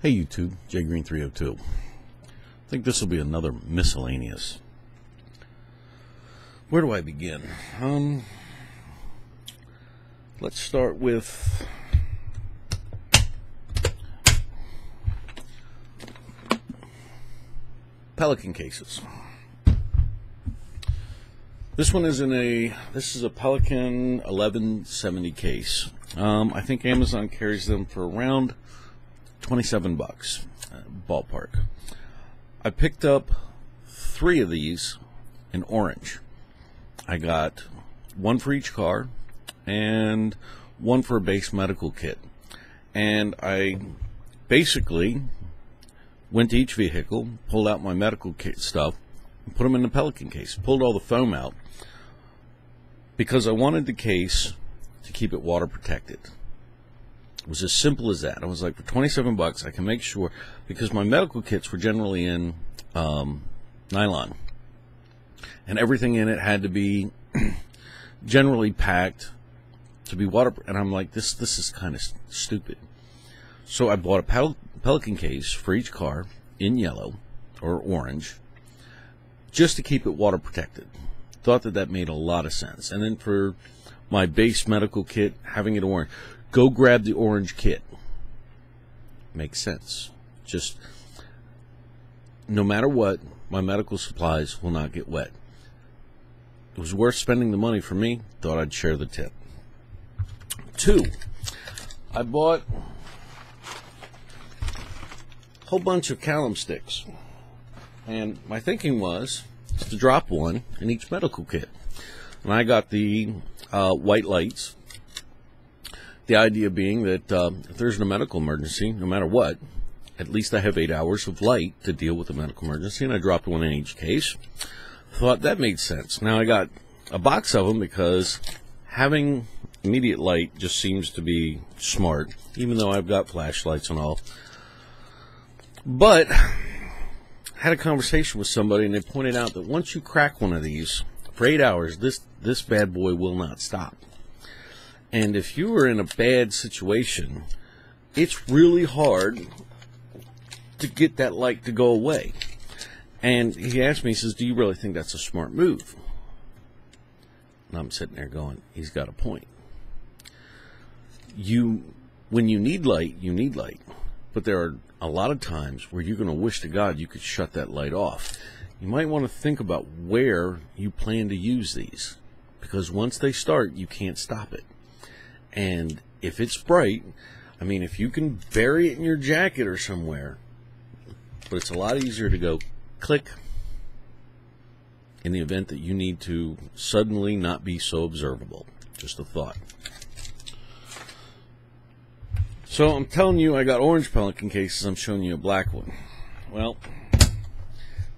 Hey YouTube, jgreen302. I think this will be another miscellaneous. Where do I begin? Let's start with Pelican cases. This one is this is a Pelican 1170 case. I think Amazon carries them for around $27, ballpark. I picked up 3 of these in orange. I got one for each car and one for a base medical kit. And I basically went to each vehicle, pulled out my medical kit stuff, and put them in the Pelican case. Pulled all the foam out because I wanted the case to keep it water protected. It was as simple as that. I was like, for $27, I can make sure, because my medical kits were generally in nylon, and everything in it had to be generally packed to be waterproof. And I'm like, this is kind of stupid. So I bought a Pelican case for each car in yellow or orange, just to keep it water protected. Thought that made a lot of sense. And then for my base medical kit, having it orange. Go grab the orange kit. Makes sense. Just, no matter what, my medical supplies will not get wet. It was worth spending the money for me. Thought I'd share the tip. 2, I bought a whole bunch of callum sticks. And my thinking was to drop one in each medical kit. And I got the white lights. The idea being that if there's a medical emergency, no matter what, at least I have 8 hours of light to deal with the medical emergency, and I dropped one in each case. Thought that made sense. Now I got a box of them because having immediate light just seems to be smart, even though I've got flashlights and all. But I had a conversation with somebody, and they pointed out that once you crack one of these, for 8 hours, this bad boy will not stop. And if you are in a bad situation, it's really hard to get that light to go away. And he asked me, he says, do you really think that's a smart move? And I'm sitting there going, he's got a point. When you need light, you need light. But there are a lot of times where you're going to wish to God you could shut that light off. You might want to think about where you plan to use these, because once they start, you can't stop it. And if it's bright, I mean, if you can bury it in your jacket or somewhere, but it's a lot easier to go click in the event that you need to suddenly not be so observable. Just a thought. So I'm telling you, I got orange Pelican cases. I'm showing you a black one. Well,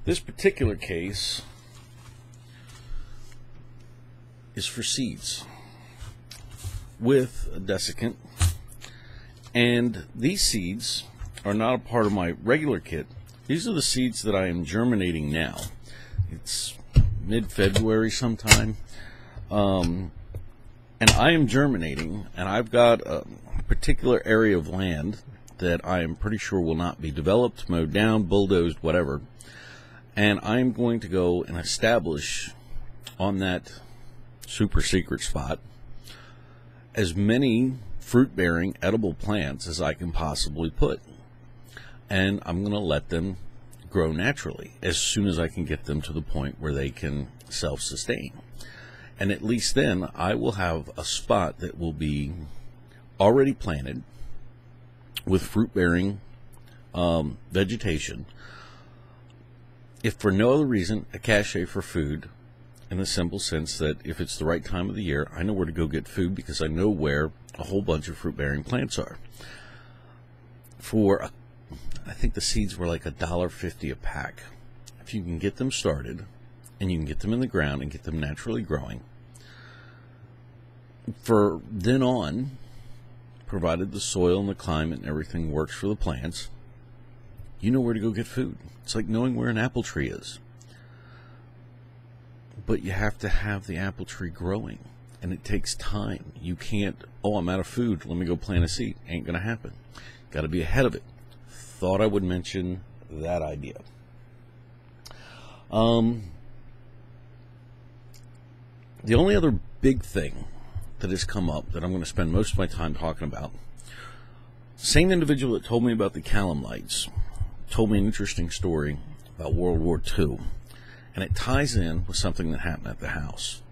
this particular case is for seeds with a desiccant, and these seeds are not a part of my regular kit. These are the seeds that I am germinating now. It's mid-February sometime, and I am germinating, and I've got a particular area of land that I am pretty sure will not be developed, mowed down, bulldozed, whatever, and I'm going to go and establish on that super secret spot as many fruit-bearing edible plants as I can possibly put. And I'm going to let them grow naturally as soon as I can get them to the point where they can self-sustain. And at least then I will have a spot that will be already planted with fruit-bearing vegetation. If for no other reason, a cache for food, in the simple sense that if it's the right time of the year, I know where to go get food because I know where a whole bunch of fruit-bearing plants are. I think the seeds were like $1.50 a pack. If you can get them started, and you can get them in the ground and get them naturally growing, for then on, provided the soil and the climate and everything works for the plants, you know where to go get food. It's like knowing where an apple tree is. But you have to have the apple tree growing. and it takes time. You can't, oh, I'm out of food, let me go plant a seed. Ain't going to happen. Got to be ahead of it. thought I would mention that idea. The only other big thing that has come up that I'm going to spend most of my time talking about, same individual that told me about the Callum lights told me an interesting story about World War II, and it ties in with something that happened at the house.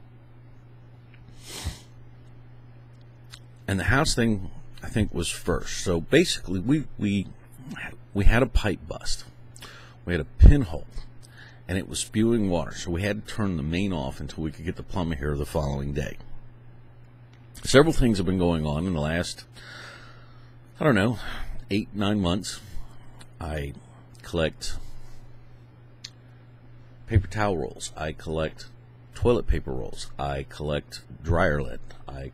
And the house thing, I think, was first. So basically, we had a pipe bust. We had a pinhole, and it was spewing water. So we had to turn the main off until we could get the plumber here the following day. Several things have been going on in the last, I don't know, 8-9 months. I collect paper towel rolls. I collect toilet paper rolls. I collect dryer lint. I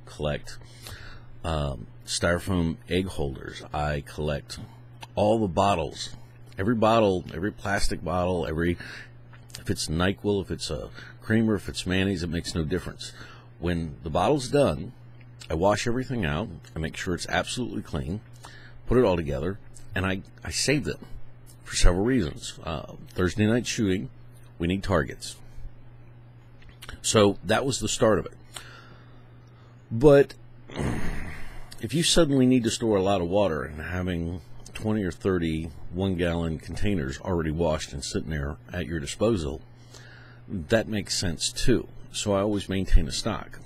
collect styrofoam egg holders. I collect all the bottles. Every bottle, every plastic bottle, if it's NyQuil, if it's a creamer, if it's mayonnaise, it makes no difference. When the bottle's done, I wash everything out. I make sure it's absolutely clean, put it all together, and I save them for several reasons. Thursday night shooting, we need targets. So that was the start of it. But if you suddenly need to store a lot of water and having 20 or 30 one-gallon containers already washed and sitting there at your disposal, that makes sense too. So I always maintain a stock.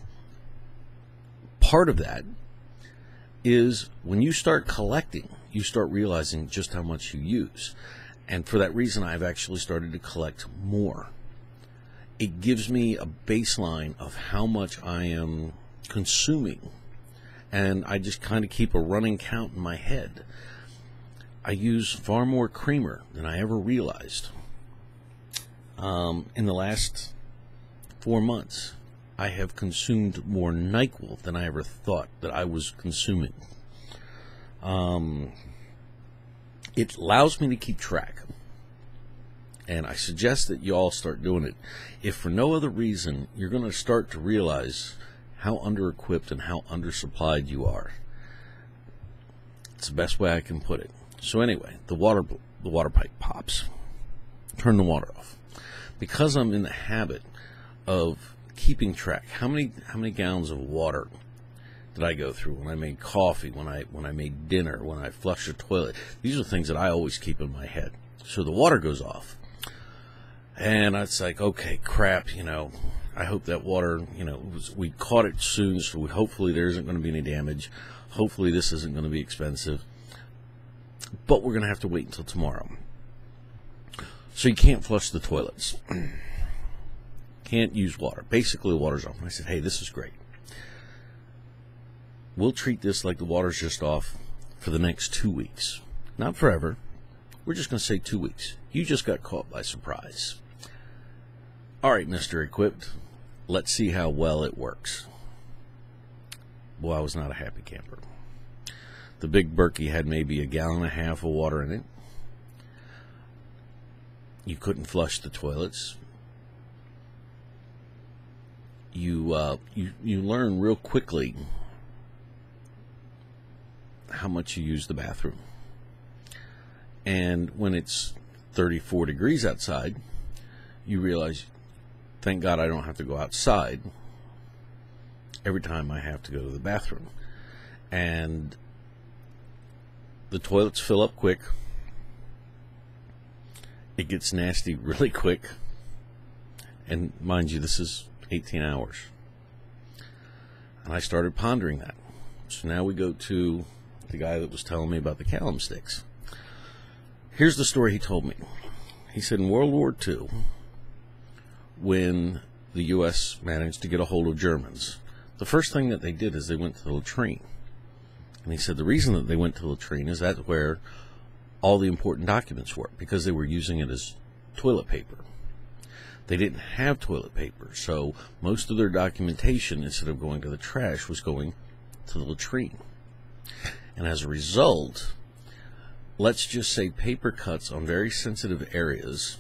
Part of that is when you start collecting, you start realizing just how much you use. And for that reason, I've actually started to collect more. It gives me a baseline of how much I am consuming. And I just kind of keep a running count in my head. I use far more creamer than I ever realized. In the last 4 months, I have consumed more NyQuil than I ever thought that I was consuming. It allows me to keep track. And I suggest that you all start doing it. If for no other reason, you're going to start to realize how under-equipped and how undersupplied you are. It's the best way I can put it. So anyway, the water pipe pops. Turn the water off. Because I'm in the habit of keeping track, how many gallons of water did I go through when I made coffee, when I made dinner, when I flushed the toilet? These are things that I always keep in my head. So the water goes off. And it's like, okay, crap, I hope that water, we caught it soon, so hopefully there isn't going to be any damage. Hopefully this isn't going to be expensive. But we're going to have to wait until tomorrow. So you can't flush the toilets. Can't use water. Basically, the water's off. And I said, hey, this is great. We'll treat this like the water's just off for the next 2 weeks. Not forever. We're just going to say 2 weeks. You just got caught by surprise. All right, Mr. Equipped. Let's see how well it works. Boy, I was not a happy camper. The big Berkey had maybe 1.5 gallons of water in it. You couldn't flush the toilets. You learn real quickly how much you use the bathroom. And when it's 34 degrees outside, you realize, thank God I don't have to go outside every time I have to go to the bathroom. And the toilets fill up quick. It gets nasty really quick. And mind you, this is 18 hours. And I started pondering that. So now we go to the guy that was telling me about the Callum sticks. Here's the story he told me. He said in World War II, when the U.S. managed to get a hold of Germans, the first thing that they did is they went to the latrine. And he said the reason that they went to the latrine is that's where all the important documents were, because they were using it as toilet paper. They didn't have toilet paper, so most of their documentation, instead of going to the trash, was going to the latrine. And as a result, let's just say paper cuts on very sensitive areas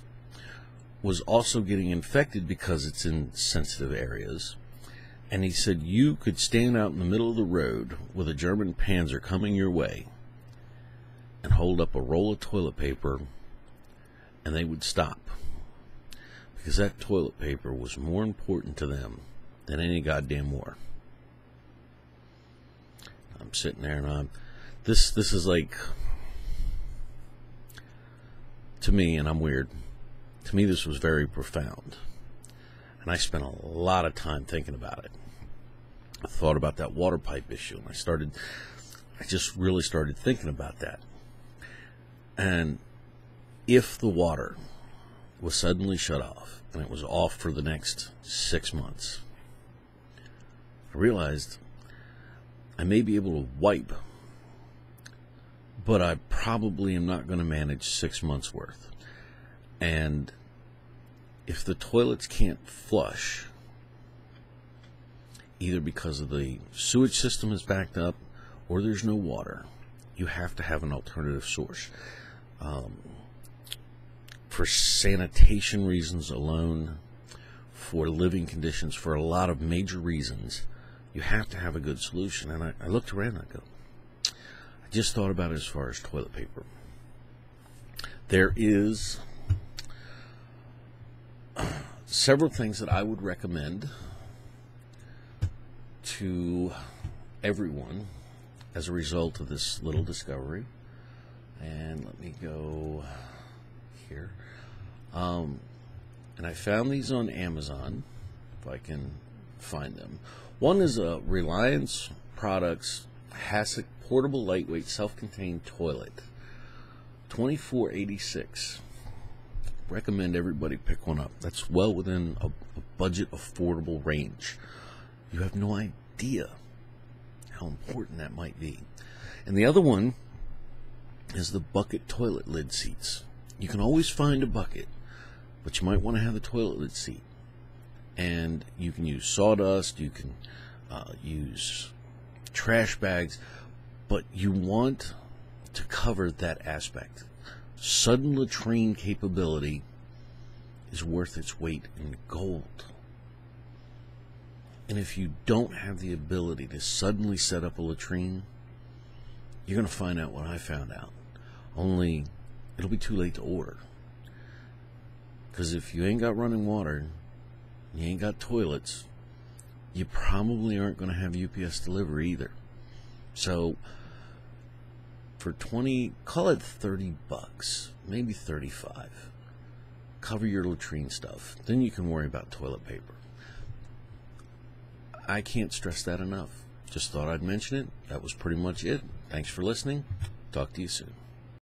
was also getting infected because it's in sensitive areas. And he said you could stand out in the middle of the road with a German panzer coming your way, and hold up a roll of toilet paper, and they would stop, because that toilet paper was more important to them than any goddamn war. I'm sitting there, and this is like, to me, and I'm weird, to me this was very profound, and I spent a lot of time thinking about it. I thought about that water pipe issue, and I just really started thinking about that. And if the water was suddenly shut off, and it was off for the next 6 months, I realized I may be able to wipe, but I probably am not going to manage 6 months worth. And if the toilets can't flush, either because of the sewage system is backed up or there's no water, you have to have an alternative source. For sanitation reasons alone, for living conditions, for a lot of major reasons, you have to have a good solution. And I looked around and I go, I just thought about it as far as toilet paper. There is several things that I would recommend to everyone as a result of this little discovery. And let me go here. And I found these on Amazon, if I can find them. One is a Reliance Products Hassock Portable Lightweight Self-Contained Toilet, $24.86. Recommend everybody pick one up. That's well within a budget affordable range. You have no idea how important that might be. And the other one is the bucket toilet lid seats. You can always find a bucket, but you might want to have the toilet lid seat. And you can use sawdust, you can use trash bags, but you want to cover that aspect. Sudden latrine capability is worth its weight in gold. And if you don't have the ability to suddenly set up a latrine, you're going to find out what I found out. Only it'll be too late to order. Because if you ain't got running water, you ain't got toilets, you probably aren't going to have UPS delivery either. So for 20, call it 30 bucks, maybe 35, cover your latrine stuff. Then you can worry about toilet paper. I can't stress that enough. Just thought I'd mention it. That was pretty much it. Thanks for listening. Talk to you soon.